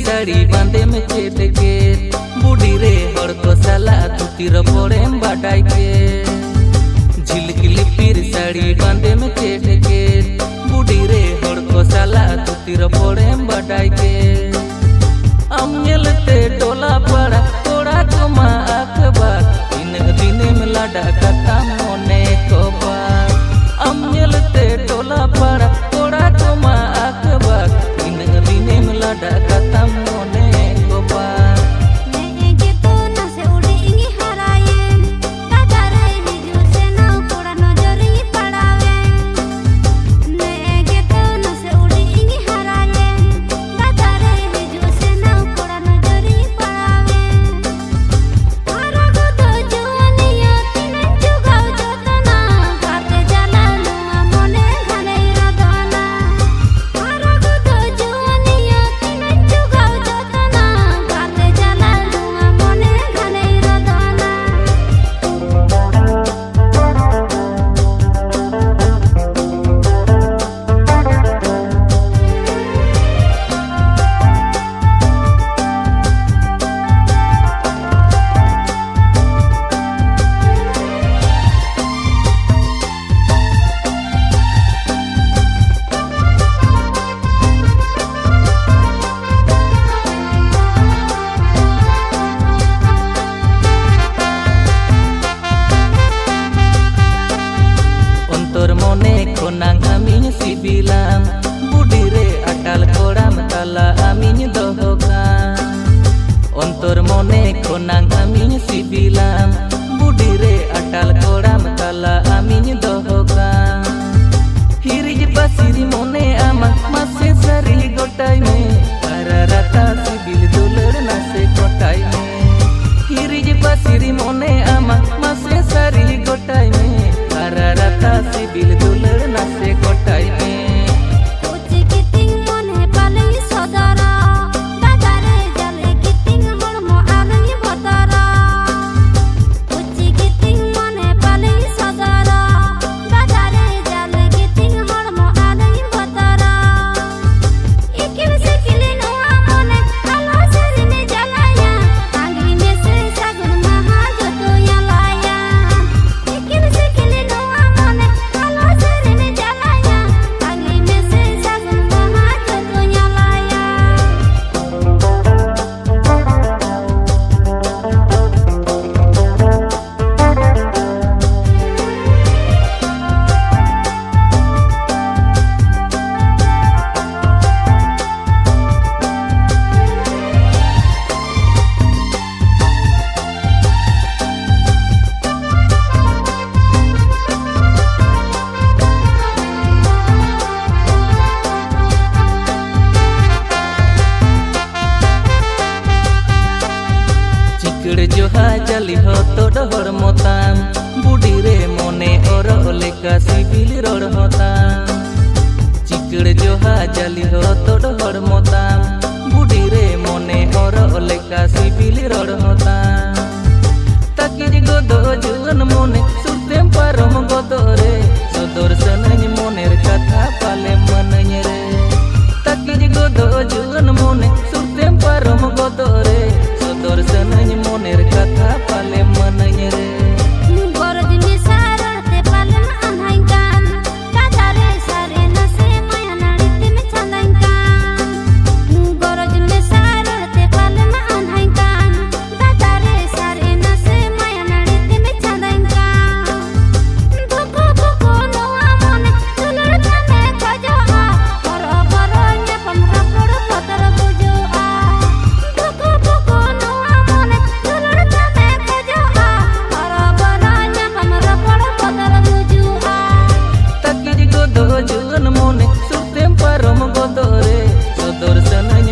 साड़ी बांधे में चेत के बूढ़ी रे हर को साला तुतिर पड़े बाटाई के झिलकिली फिर साड़ी बांधे में चेत के बूढ़ी रे हर को साला तुतिर पड़े बाटाई के अमलते टोला पड़ा थोड़ा कमा अखबार इन दिने में लाडा कथा मोने को बार अमलते टोला पड़ा थोड़ा कमा अखबार इन दिने में लाडा कथा मोने को बार सिबिलाम बुढ़ी रे अटाल कोड़ाम ताला आमिन दोहोगा अंतर मने खोनांग आमिन सिबिलाम बुढ़ी रे अटाल कोड़ाम ताला आमिन दोहोगा हिरिज बसिरी मने आमा मासे सारी गोटाई में अरारता सिबिल दुलड़ नासे गोटाई में हिरिज बसिरी मने आमा मासे सारी गोटाई में अरारता सिबिल दुलड़ नासे गोटाई में जोहा चली हो तो डहर मोताम बुढ़ी रे मोने और लेका सिबिल रोड होताम चिकड़ जोहा चली हो तो डहर मोताम बुढ़ी रे मोने और लेका सिबिल रोड होताम ताकिज गोदो जुवन मोने सुरतेम पारम गोदो रे सदर सनኝ मोनेर कथा पाले मनኝ रे ताकिज गोदो जुवन मोने सुरतेम पारम गोदो रे सदर सनኝ मोनेर कथा पाले मनኝ रे गरज में सारते पालन अनहाइकान दादारे सारे नसे माया नाड़ीते में चंदाइकान गरज में सारते पालन अनहाइकान दादारे सारे नसे माया नाड़ीते में चंदाइकान parom godore sodor sanañ